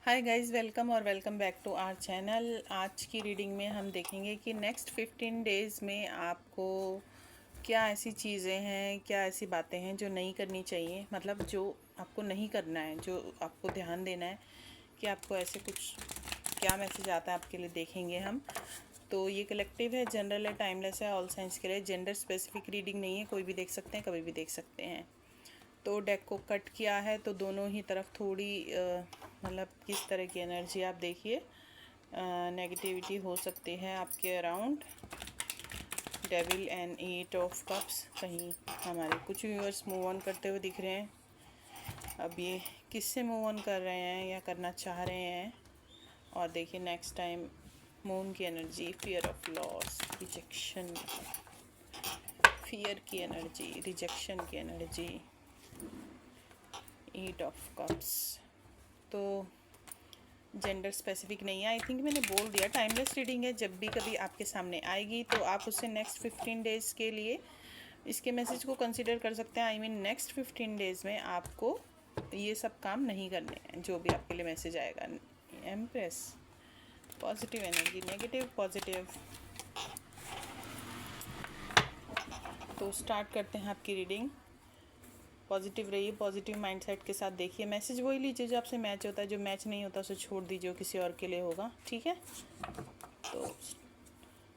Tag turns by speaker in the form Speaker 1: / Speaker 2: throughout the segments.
Speaker 1: हाय guys, welcome और welcome back to our channel. आज की रीडिंग में हम देखेंगे कि नेक्स्ट 15 डेज़ में आपको क्या ऐसी चीज़ें हैं, क्या ऐसी बातें हैं जो नहीं करनी चाहिए, मतलब जो आपको नहीं करना है, जो आपको ध्यान देना है कि आपको ऐसे कुछ क्या मैसेज आता है आपके लिए, देखेंगे हम। तो ये कलेक्टिव है, जनरल है, टाइमलेस है, ऑल साइंस के लिए, जेंडर स्पेसिफिक रीडिंग नहीं है, कोई भी देख सकते हैं, कभी भी देख सकते हैं। तो डेक को कट किया है तो दोनों ही तरफ थोड़ी मतलब किस तरह की एनर्जी आप देखिए, नेगेटिविटी हो सकती है आपके around. Devil and 8 of cups, कहीं हमारे कुछ व्यूअर्स मूव ऑन करते हुए दिख रहे हैं। अब ये किससे मूव ऑन कर रहे हैं या करना चाह रहे हैं। और देखिए नेक्स्ट टाइम मून की energy, fear of loss, rejection, fear की एनर्जी, रिजेक्शन की एनर्जी, 8 ऑफ कप्स। तो जेंडर स्पेसिफिक नहीं है, आई थिंक मैंने बोल दिया, टाइमलेस रीडिंग है। जब भी कभी आपके सामने आएगी तो आप उससे नेक्स्ट 15 डेज़ के लिए इसके मैसेज को कंसिडर कर सकते हैं। आई मीन नेक्स्ट 15 डेज़ में आपको ये सब काम नहीं करने हैं, जो भी आपके लिए मैसेज आएगा। Empress, positive energy, negative, positive. तो स्टार्ट करते हैं आपकी रीडिंग। पॉजिटिव रहिए, पॉजिटिव माइंडसेट के साथ देखिए। मैसेज वही लीजिए जो आपसे मैच होता है, जो मैच नहीं होता उसे छोड़ दीजिए, किसी और के लिए होगा, ठीक है। तो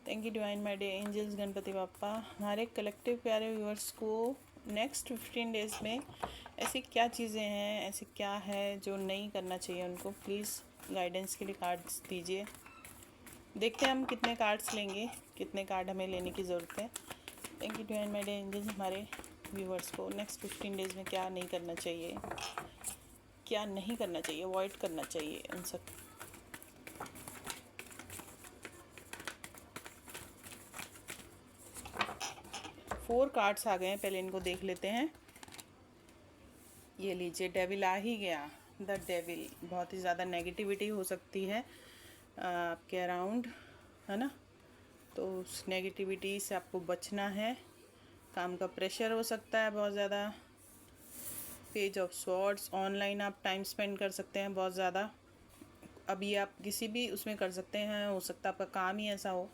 Speaker 1: thank you divine my day angels, Ganpati Bappa. हमारे कलेक्टिव प्यारे व्यूअर्स को नेक्स्ट 15 डेज़ में ऐसी क्या चीज़ें हैं, ऐसी क्या है जो नहीं करना चाहिए उनको, प्लीज़ गाइडेंस के लिए कार्ड्स दीजिए। देखते हैं हम कितने कार्ड्स लेंगे, कितने कार्ड हमें लेने की ज़रूरत है। Thank you divine my day angels, हमारे व्यूअर्स को नेक्स्ट 15 डेज़ में क्या नहीं करना चाहिए, क्या नहीं करना चाहिए, अवॉइड करना चाहिए उन सब। फोर कार्ड्स आ गए हैं, पहले इनको देख लेते हैं। ये लीजिए, डेविल आ ही गया। द डेविल, बहुत ही ज़्यादा नेगेटिविटी हो सकती है आपके अराउंड, है ना। तो उस नेगेटिविटी से आपको बचना है। काम का प्रेशर हो सकता है बहुत ज़्यादा। पेज ऑफ स्वॉर्ड्स, ऑनलाइन आप टाइम स्पेंड कर सकते हैं बहुत ज़्यादा। अभी आप किसी भी उसमें कर सकते हैं, हो सकता है आपका काम ही ऐसा हो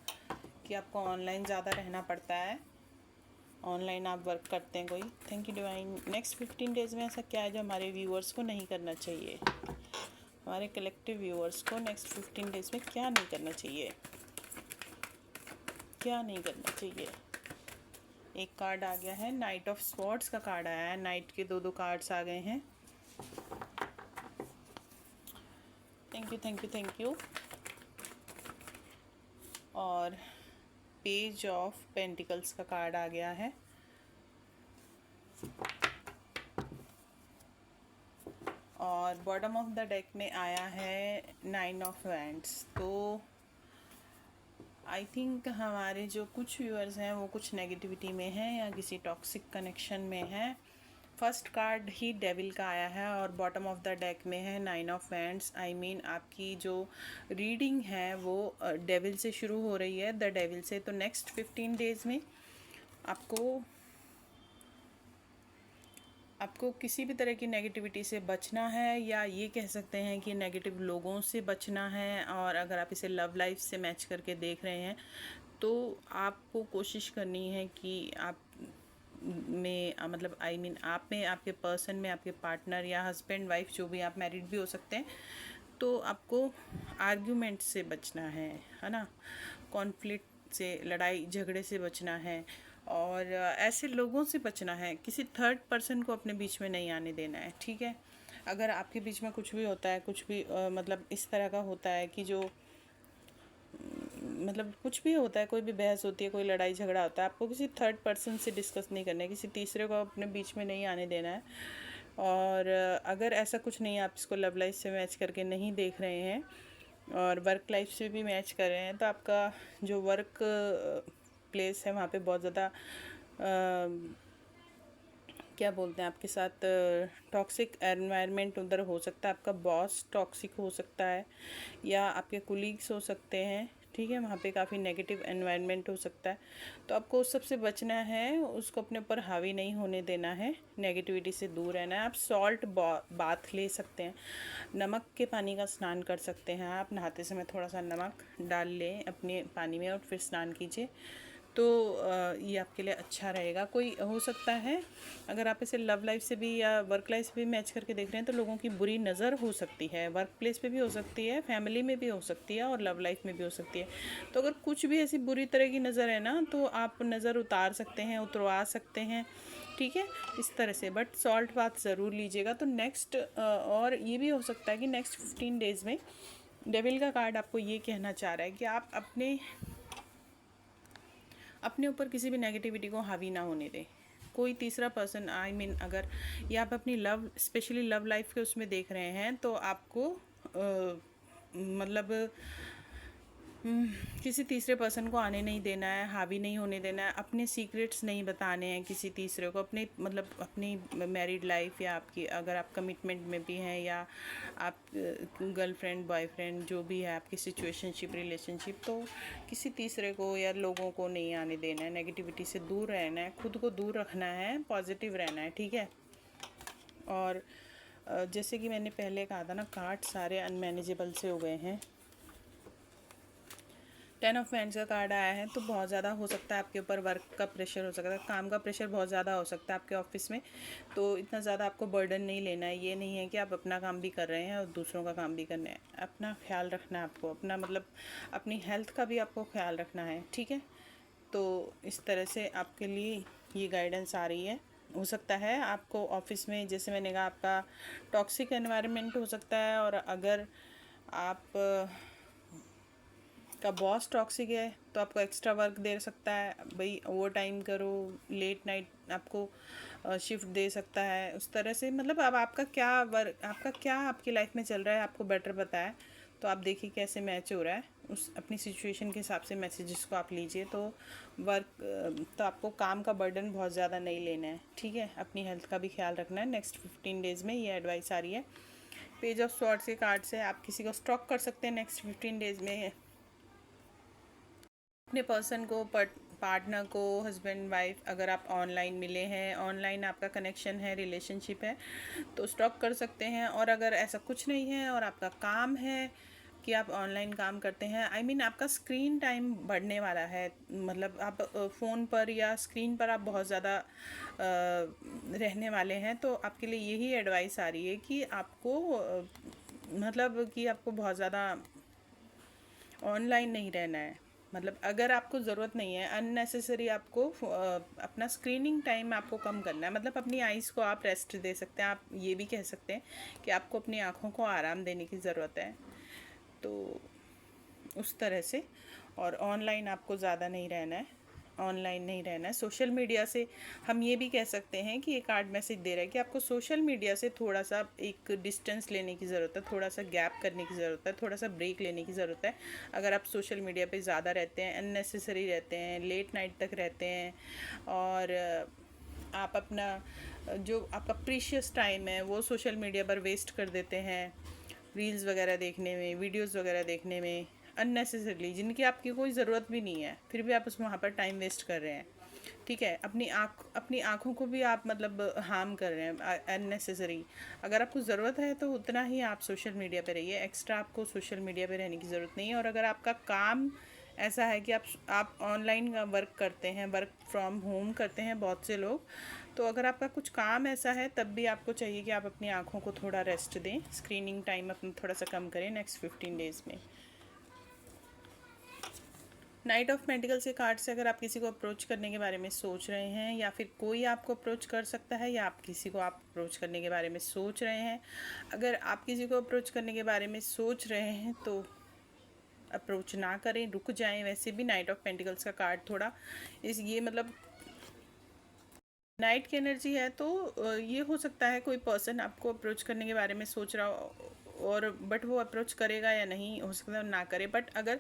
Speaker 1: कि आपको ऑनलाइन ज़्यादा रहना पड़ता है, ऑनलाइन आप वर्क करते हैं कोई। Thank you divine. Next 15 days में ऐसा क्या है जो हमारे व्यूअर्स को नहीं करना चाहिए, हमारे कलेक्टिव व्यूअर्स को नेक्स्ट 15 डेज़ में क्या नहीं करना चाहिए, क्या नहीं करना चाहिए। एक कार्ड आ गया है, नाइट ऑफ स्वॉर्ड्स का कार्ड आया है, नाइट के दो कार्ड्स आ गए हैं। Thank you thank you thank you. और पेज ऑफ पेंटिकल्स का कार्ड आ गया है। और बॉटम ऑफ द डेक में आया है 9 ऑफ वैंड्स। तो आई थिंक हमारे जो कुछ व्यूअर्स हैं वो कुछ नेगेटिविटी में हैं या किसी टॉक्सिक कनेक्शन में हैं। फर्स्ट कार्ड ही डेविल का आया है और बॉटम ऑफ द डेक में है 9 ऑफ वैंड्स। आई मीन आपकी जो रीडिंग है वो डेविल से शुरू हो रही है, द डेविल से। तो नेक्स्ट 15 डेज़ में आपको किसी भी तरह की नेगेटिविटी से बचना है, या ये कह सकते हैं कि नेगेटिव लोगों से बचना है। और अगर आप इसे लव लाइफ से मैच करके देख रहे हैं तो आपको कोशिश करनी है कि आप में मतलब आई मीन आप में, आपके पर्सन में, आपके पार्टनर या हस्बैंड वाइफ, जो भी, आप मैरिड भी हो सकते हैं, तो आपको आर्ग्यूमेंट से बचना है ना, कॉन्फ्लिक्ट से, लड़ाई झगड़े से बचना है। और ऐसे लोगों से बचना है, किसी थर्ड पर्सन को अपने बीच में नहीं आने देना है, ठीक है। अगर आपके बीच में कुछ भी होता है, कुछ भी मतलब इस तरह का होता है कि जो मतलब कुछ भी होता है, कोई भी बहस होती है, कोई लड़ाई झगड़ा होता है, आपको किसी थर्ड पर्सन से डिस्कस नहीं करना है, किसी तीसरे को अपने बीच में नहीं आने देना है। और अगर ऐसा कुछ नहीं है, आप इसको लव लाइफ से मैच करके नहीं देख रहे हैं और वर्क लाइफ से भी मैच कर रहे हैं, तो आपका जो वर्क प्लेस है वहाँ पे बहुत ज़्यादा क्या बोलते हैं, आपके साथ टॉक्सिक एनवायरनमेंट उधर हो सकता है। आपका बॉस टॉक्सिक हो सकता है या आपके कुलीग्स हो सकते हैं, ठीक है, वहाँ पे काफ़ी नेगेटिव एनवायरनमेंट हो सकता है। तो आपको उस सब से बचना है, उसको अपने ऊपर हावी नहीं होने देना है, नेगेटिविटी से दूर रहना है। आप सॉल्ट बाथ ले सकते हैं, नमक के पानी का स्नान कर सकते हैं। आप नहाते समय थोड़ा सा नमक डाल लें अपने पानी में और फिर स्नान कीजिए, तो ये आपके लिए अच्छा रहेगा। कोई हो सकता है अगर आप इसे लव लाइफ से भी या वर्क लाइफ से भी मैच करके देख रहे हैं, तो लोगों की बुरी नज़र हो सकती है, वर्क प्लेस पे भी हो सकती है, फैमिली में भी हो सकती है और लव लाइफ में भी हो सकती है। तो अगर कुछ भी ऐसी बुरी तरह की नज़र है ना, तो आप नज़र उतार सकते हैं, उतरवा सकते हैं, ठीक है, इस तरह से। बट सॉल्ट बाथ ज़रूर लीजिएगा। तो नेक्स्ट और ये भी हो सकता है कि नेक्स्ट 15 डेज़ में डेविल का कार्ड आपको ये कहना चाह रहा है कि आप अपने ऊपर किसी भी नेगेटिविटी को हावी ना होने दें। कोई तीसरा पर्सन, आई मीन अगर ये आप अपनी लव, स्पेशली लव लाइफ के उसमें देख रहे हैं, तो आपको मतलब किसी तीसरे पर्सन को आने नहीं देना है, हावी नहीं होने देना है। अपने सीक्रेट्स नहीं बताने हैं किसी तीसरे को, अपने मतलब अपनी मैरिड लाइफ या आपकी, अगर आप कमिटमेंट में भी हैं या आप गर्लफ्रेंड बॉयफ्रेंड जो भी है आपकी सिचुएशनशिप रिलेशनशिप, तो किसी तीसरे को या लोगों को नहीं आने देना है। नेगेटिविटी से दूर रहना है, खुद को दूर रखना है, पॉजिटिव रहना है, ठीक है। और जैसे कि मैंने पहले कहा था ना, कार्ड सारे अनमैनेजेबल से हो गए हैं। 10 ऑफ वैंड्स का कार्ड आया है, तो बहुत ज़्यादा हो सकता है आपके ऊपर वर्क का प्रेशर हो सकता है, काम का प्रेशर बहुत ज़्यादा हो सकता है आपके ऑफिस में। तो इतना ज़्यादा आपको बर्डन नहीं लेना है। ये नहीं है कि आप अपना काम भी कर रहे हैं और दूसरों का काम भी करना है। अपना ख्याल रखना है आपको, अपना मतलब अपनी हेल्थ का भी आपको ख्याल रखना है, ठीक है। तो इस तरह से आपके लिए ये गाइडेंस आ रही है। हो सकता है आपको ऑफिस में, जैसे मैंने कहा, आपका टॉक्सिक एनवायरनमेंट हो सकता है, और अगर आप का बॉस टॉक्सिक है तो आपको एक्स्ट्रा वर्क दे सकता है, भाई ओवर टाइम करो, लेट नाइट आपको शिफ्ट दे सकता है, उस तरह से। मतलब अब आपका क्या आपकी लाइफ में चल रहा है आपको बेटर पता है। तो आप देखिए कैसे मैच हो रहा है, उस अपनी सिचुएशन के हिसाब से मैसेजेस को आप लीजिए। तो तो आपको काम का बर्डन बहुत ज़्यादा नहीं लेना है, ठीक है। अपनी हेल्थ का भी ख्याल रखना है। नेक्स्ट 15 डेज़ में ये एडवाइस आ रही है। पेज ऑफ स्वॉर्ड्स के कार्ड से आप किसी को स्टॉक कर सकते हैं नेक्स्ट 15 डेज़ में। अपने पर्सन को, पार्टनर को, हस्बैंड वाइफ, अगर आप ऑनलाइन मिले हैं, ऑनलाइन आपका कनेक्शन है, रिलेशनशिप है, तो स्टॉक कर सकते हैं। और अगर ऐसा कुछ नहीं है और आपका काम है कि आप ऑनलाइन काम करते हैं, आई मीन आपका स्क्रीन टाइम बढ़ने वाला है, मतलब आप फ़ोन पर या स्क्रीन पर आप बहुत ज़्यादा रहने वाले हैं, तो आपके लिए यही एडवाइस आ रही है कि आपको मतलब कि आपको बहुत ज़्यादा ऑनलाइन नहीं रहना है। मतलब अगर आपको ज़रूरत नहीं है, अननेसेसरी आपको अपना स्क्रीनिंग टाइम आपको कम करना है। मतलब अपनी आइज़ को आप रेस्ट दे सकते हैं। आप ये भी कह सकते हैं कि आपको अपनी आँखों को आराम देने की ज़रूरत है, तो उस तरह से। और ऑनलाइन आपको ज़्यादा नहीं रहना है, ऑनलाइन नहीं रहना है। सोशल मीडिया से हम ये भी कह सकते हैं कि ये कार्ड मैसेज दे रहा है कि आपको सोशल मीडिया से थोड़ा सा एक डिस्टेंस लेने की ज़रूरत है, थोड़ा सा गैप करने की ज़रूरत है, थोड़ा सा ब्रेक लेने की ज़रूरत है। अगर आप सोशल मीडिया पे ज़्यादा रहते हैं, अननेसेसरी रहते हैं, लेट नाइट तक रहते हैं, और आप अपना जो आपका प्रीशियस टाइम है वो सोशल मीडिया पर वेस्ट कर देते हैं, रील्स वगैरह देखने में, वीडियोस वगैरह देखने में, अननेसेसरली, जिनकी आपकी कोई ज़रूरत भी नहीं है, फिर भी आप उस वहाँ पर टाइम वेस्ट कर रहे हैं, ठीक है। अपनी आँखों को भी आप मतलब हार्म कर रहे हैं अननेसेसरी। अगर आपको ज़रूरत है तो उतना ही आप सोशल मीडिया पे रहिए, एक्स्ट्रा आपको सोशल मीडिया पे रहने की ज़रूरत नहीं है। और अगर आपका काम ऐसा है कि आप ऑनलाइन वर्क करते हैं, वर्क फ्रॉम होम करते हैं बहुत से लोग, तो अगर आपका कुछ काम ऐसा है, तब भी आपको चाहिए कि आप अपनी आँखों को थोड़ा रेस्ट दें, स्क्रीनिंग टाइम अपना थोड़ा सा कम करें नेक्स्ट 15 डेज़ में। नाइट ऑफ पेंटिकल्स के कार्ड से अगर आप किसी को अप्रोच करने के बारे में सोच रहे हैं, या फिर कोई आपको अप्रोच कर सकता है, या आप किसी को आप अप्रोच करने के बारे में सोच रहे हैं, अगर आप किसी को अप्रोच करने के बारे में सोच रहे हैं तो अप्रोच ना करें, रुक जाएं। वैसे भी नाइट ऑफ पेंटिकल्स का कार्ड थोड़ा ये मतलब नाइट की एनर्जी है, तो ये हो सकता है कोई पर्सन आपको अप्रोच करने के बारे में सोच रहा हो, और बट वो अप्रोच करेगा या नहीं, हो सकता है ना करे। बट अगर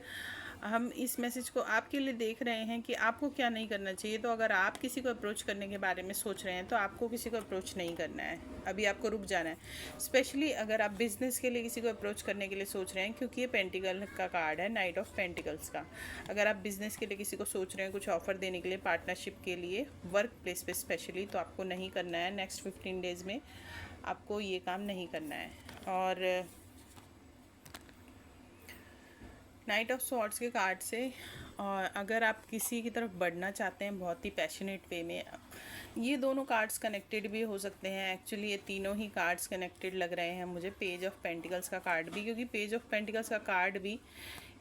Speaker 1: हम इस मैसेज को आपके लिए देख रहे हैं कि आपको क्या नहीं करना चाहिए। तो अगर आप किसी को अप्रोच करने के बारे में सोच रहे हैं तो आपको किसी को अप्रोच नहीं करना है, अभी आपको रुक जाना है। स्पेशली अगर आप बिज़नेस के लिए किसी को अप्रोच करने के लिए सोच रहे हैं, क्योंकि ये पेंटिकल का कार्ड है, नाइट ऑफ पेंटिकल्स का। अगर आप बिज़नेस के लिए किसी को सोच रहे हैं कुछ ऑफ़र देने के लिए, पार्टनरशिप के लिए, वर्क प्लेस पे स्पेशली, तो आपको नहीं करना है। नेक्स्ट 15 डेज़ में आपको ये काम नहीं करना है। और नाइट ऑफ स्वॉर्ड्स के कार्ड से, और अगर आप किसी की तरफ बढ़ना चाहते हैं बहुत ही पैशनेट वे में, ये दोनों कार्ड्स कनेक्टेड भी हो सकते हैं। एक्चुअली ये तीनों ही कार्ड्स कनेक्टेड लग रहे हैं मुझे। पेज ऑफ पेंटिकल्स का कार्ड भी, क्योंकि पेज ऑफ पेंटिकल्स का कार्ड भी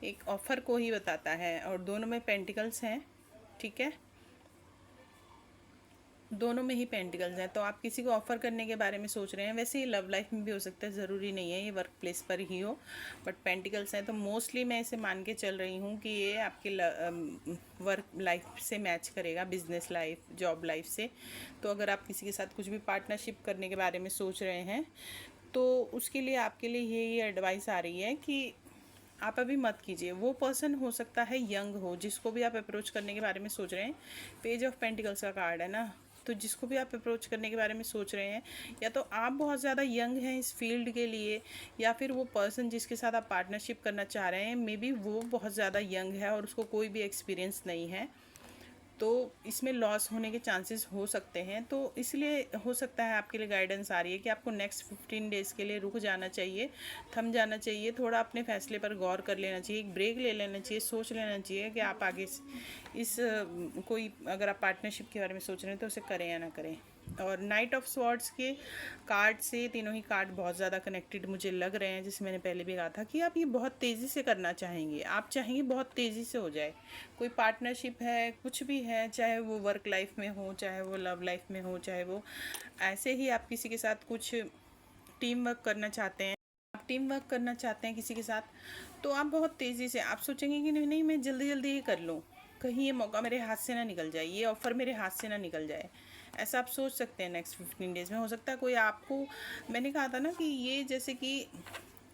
Speaker 1: एक ऑफ़र को ही बताता है, और दोनों में पेंटिकल्स हैं, ठीक है, दोनों में ही पेंटिकल्स हैं। तो आप किसी को ऑफ़र करने के बारे में सोच रहे हैं। वैसे ये लव लाइफ में भी हो सकता है, ज़रूरी नहीं है ये वर्क प्लेस पर ही हो, बट पेंटिकल्स हैं तो मोस्टली मैं इसे मान के चल रही हूँ कि ये आपके वर्क लाइफ से मैच करेगा, बिजनेस लाइफ, जॉब लाइफ से। तो अगर आप किसी के साथ कुछ भी पार्टनरशिप करने के बारे में सोच रहे हैं तो उसके लिए आपके लिए ये एडवाइस आ रही है कि आप अभी मत कीजिए। वो पर्सन हो सकता है यंग हो, जिसको भी आप अप्रोच करने के बारे में सोच रहे हैं। पेज ऑफ पेंटिकल्स का कार्ड है ना, तो जिसको भी आप अप्रोच करने के बारे में सोच रहे हैं, या तो आप बहुत ज़्यादा यंग हैं इस फील्ड के लिए, या फिर वो पर्सन जिसके साथ आप पार्टनरशिप करना चाह रहे हैं मे बी वो बहुत ज़्यादा यंग है और उसको कोई भी एक्सपीरियंस नहीं है। तो इसमें लॉस होने के चांसेस हो सकते हैं। तो इसलिए हो सकता है आपके लिए गाइडेंस आ रही है कि आपको नेक्स्ट 15 डेज़ के लिए रुक जाना चाहिए, थम जाना चाहिए, थोड़ा अपने फैसले पर गौर कर लेना चाहिए, एक ब्रेक ले लेना चाहिए, सोच लेना चाहिए कि आप आगे इस कोई अगर आप पार्टनरशिप के बारे में सोच रहे हैं तो उसे करें या ना करें। और नाइट ऑफ स्वॉर्ड्स के कार्ड से तीनों ही कार्ड बहुत ज़्यादा कनेक्टेड मुझे लग रहे हैं। जैसे मैंने पहले भी कहा था कि आप ये बहुत तेज़ी से करना चाहेंगे, आप चाहेंगे बहुत तेज़ी से हो जाए। कोई पार्टनरशिप है, कुछ भी है, चाहे वो वर्क लाइफ में हो, चाहे वो लव लाइफ में हो, चाहे वो ऐसे ही आप किसी के साथ कुछ टीम वर्क करना चाहते हैं, आप टीम वर्क करना चाहते हैं किसी के साथ, तो आप बहुत तेज़ी से आप सोचेंगे कि नहीं नहीं मैं जल्दी जल्दी ही कर लूँ, कहीं ये मौका मेरे हाथ से ना निकल जाए, ये ऑफ़र मेरे हाथ से ना निकल जाए। ऐसा आप सोच सकते हैं नेक्स्ट 15 डेज़ में। हो सकता है कोई आपको, मैंने कहा था ना कि ये जैसे कि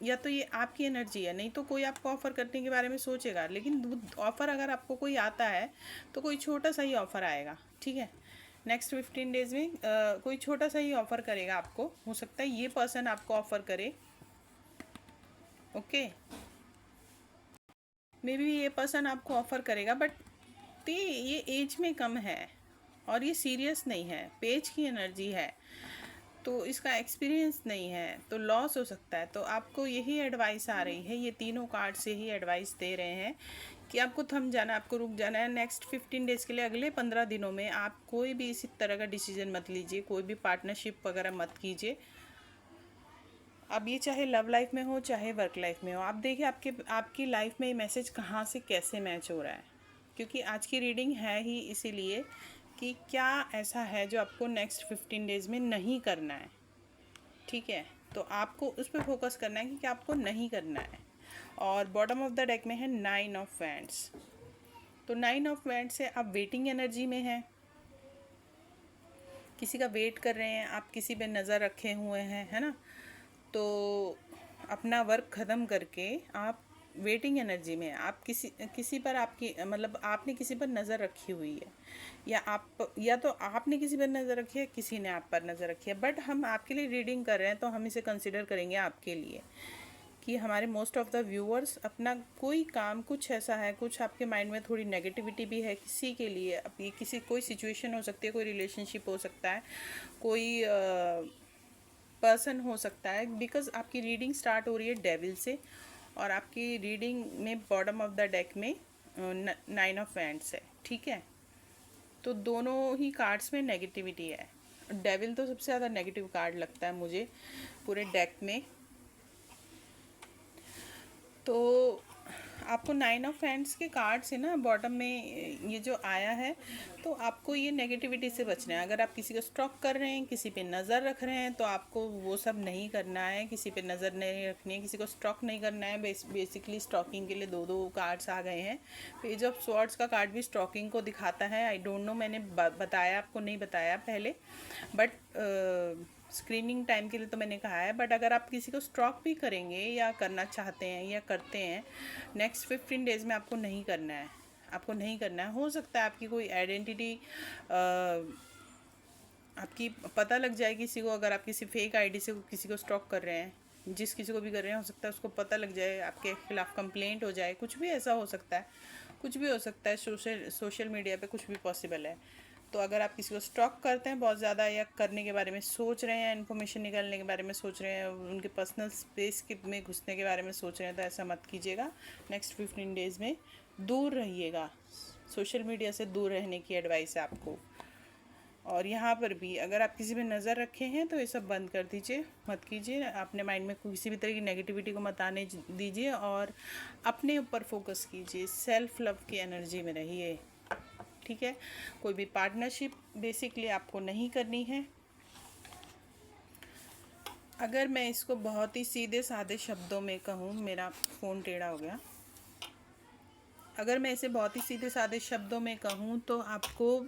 Speaker 1: या तो ये आपकी एनर्जी है, नहीं तो कोई आपको ऑफ़र करने के बारे में सोचेगा, लेकिन ऑफ़र अगर आपको कोई आता है तो कोई छोटा सा ही ऑफ़र आएगा, ठीक है। नेक्स्ट 15 डेज़ में कोई छोटा सा ही ऑफ़र करेगा आपको। हो सकता है ये पर्सन आपको ऑफ़र करे, ओके, मे बी ये पर्सन आपको ऑफ़र करेगा, बट ये एज में कम है और ये सीरियस नहीं है, पेज की एनर्जी है, तो इसका एक्सपीरियंस नहीं है, तो लॉस हो सकता है। तो आपको यही एडवाइस आ रही है, ये तीनों कार्ड से ही एडवाइस दे रहे हैं कि आपको थम जाना, आपको रुक जाना है नेक्स्ट 15 डेज़ के लिए। अगले 15 दिनों में आप कोई भी इसी तरह का डिसीजन मत लीजिए, कोई भी पार्टनरशिप वगैरह मत कीजिए। अब ये चाहे लव लाइफ में हो चाहे वर्क लाइफ में हो, आप देखिए आपकी लाइफ में ये मैसेज कहाँ से कैसे मैच हो रहा है, क्योंकि आज की रीडिंग है ही इसीलिए कि क्या ऐसा है जो आपको नेक्स्ट 15 डेज़ में नहीं करना है, ठीक है। तो आपको उस पर फोकस करना है कि क्या आपको नहीं करना है। और बॉटम ऑफ द डेक में है 9 ऑफ वैंड्स। तो 9 ऑफ वैंड्स से आप वेटिंग एनर्जी में हैं, किसी का वेट कर रहे हैं, आप किसी पे नज़र रखे हुए हैं, है ना। तो अपना वर्क ख़त्म करके आप वेटिंग एनर्जी में, आप किसी पर आपकी मतलब आपने किसी पर नज़र रखी हुई है, या तो आपने किसी पर नज़र रखी है, किसी ने आप पर नज़र रखी है। बट हम आपके लिए रीडिंग कर रहे हैं तो हम इसे कंसिडर करेंगे आपके लिए कि हमारे मोस्ट ऑफ़ द व्यूअर्स अपना कोई काम, कुछ ऐसा है, कुछ आपके माइंड में थोड़ी नेगेटिविटी भी है किसी के लिए। अब ये कोई सिचुएशन हो सकती है, कोई रिलेशनशिप हो सकता है, कोई पर्सन हो सकता है, बिकॉज आपकी रीडिंग स्टार्ट हो रही है डेविल से, और आपकी रीडिंग में बॉटम ऑफ द डेक में 9 ऑफ वैंड्स है, ठीक है। तो दोनों ही कार्ड्स में नेगेटिविटी है। डेविल तो सबसे ज़्यादा नेगेटिव कार्ड लगता है मुझे पूरे डेक में। तो आपको 9 ऑफ हैंड्स के कार्ड से ना बॉटम में ये जो आया है, तो आपको ये नेगेटिविटी से बचना है। अगर आप किसी को स्टॉक कर रहे हैं, किसी पे नज़र रख रहे हैं, तो आपको वो सब नहीं करना है, किसी पे नज़र नहीं रखनी है, किसी को स्टॉक नहीं करना है। बेसिकली स्टॉकिंग के लिए दो कार्ड्स आ गए हैं। पेज ऑफ स्वॉर्ड्स का कार्ड भी स्टॉकिंग को दिखाता है। आई डोंट नो, मैंने बताया आपको, नहीं बताया पहले, बट स्क्रीनिंग टाइम के लिए तो मैंने कहा है, बट अगर आप किसी को स्टॉक भी करेंगे या करना चाहते हैं या करते हैं, नेक्स्ट 15 डेज़ में आपको नहीं करना है, आपको नहीं करना है। हो सकता है आपकी कोई आइडेंटिटी आपकी पता लग जाए किसी को, अगर आप किसी फेक आईडी से किसी को स्टॉक कर रहे हैं, जिस किसी को भी कर रहे हैं, हो सकता है उसको पता लग जाए, आपके खिलाफ़ कंप्लेंट हो जाए, कुछ भी ऐसा हो सकता है, कुछ भी हो सकता है। सोशल मीडिया पे कुछ भी पॉसिबल है। तो अगर आप किसी को स्टॉक करते हैं बहुत ज़्यादा, या करने के बारे में सोच रहे हैं, इन्फॉर्मेशन निकालने के बारे में सोच रहे हैं, उनके पर्सनल स्पेस के में घुसने के बारे में सोच रहे हैं, तो ऐसा मत कीजिएगा। नेक्स्ट 15 डेज़ में दूर रहिएगा, सोशल मीडिया से दूर रहने की एडवाइस है आपको। और यहाँ पर भी अगर आप किसी पे नज़र रखे हैं तो ये सब बंद कर दीजिए, मत कीजिए। अपने माइंड में किसी भी तरह की नेगेटिविटी को मत आने दीजिए और अपने ऊपर फोकस कीजिए, सेल्फ लव की एनर्जी में रहिए, ठीक है। कोई भी पार्टनरशिप बेसिकली आपको नहीं करनी है। अगर मैं इसको बहुत ही सीधे साधे शब्दों में कहूँ, मेरा फ़ोन टेढ़ा हो गया, अगर मैं इसे बहुत ही सीधे साधे शब्दों में कहूँ तो आपको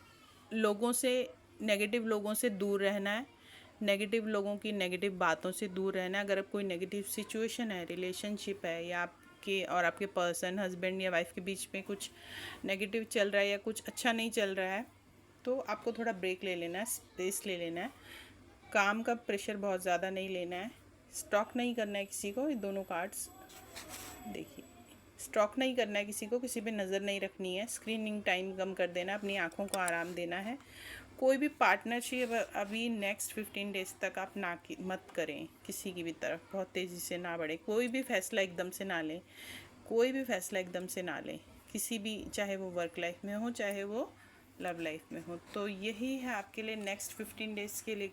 Speaker 1: लोगों से, नेगेटिव लोगों से दूर रहना है, नेगेटिव लोगों की नेगेटिव बातों से दूर रहना है। अगर आप कोई नेगेटिव सिचुएशन है, रिलेशनशिप है, या आपके और आपके पर्सन, हस्बैंड या वाइफ के बीच में कुछ नेगेटिव चल रहा है या कुछ अच्छा नहीं चल रहा है, तो आपको थोड़ा ब्रेक ले लेना है, स्पेस ले लेना है। काम का प्रेशर बहुत ज़्यादा नहीं लेना है, स्टॉक नहीं करना है किसी को। ये दोनों कार्ड्स देखिए, स्टॉक नहीं करना है किसी को, किसी पे नज़र नहीं रखनी है, स्क्रीनिंग टाइम कम कर देना, अपनी आँखों को आराम देना है। कोई भी पार्टनरशिप अभी नेक्स्ट 15 डेज़ तक आप मत करें, किसी की भी तरफ बहुत तेज़ी से ना बढ़े, कोई भी फैसला एकदम से ना लें, कोई भी फैसला एकदम से ना लें, किसी भी, चाहे वो वर्क लाइफ में हो, चाहे वो लव लाइफ में हो। तो यही है आपके लिए नेक्स्ट 15 डेज़ के लिए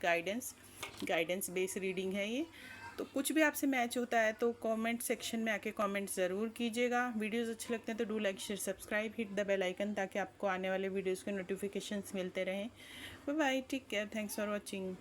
Speaker 1: गाइडेंस बेस्ड रीडिंग है ये। तो कुछ भी आपसे मैच होता है तो कमेंट सेक्शन में आके कमेंट ज़रूर कीजिएगा। वीडियोस अच्छे लगते हैं तो do like, share, subscribe, hit the bell icon, ताकि आपको आने वाले वीडियोस के नोटिफिकेशंस मिलते रहें। Bye bye, take care, thanks for watching.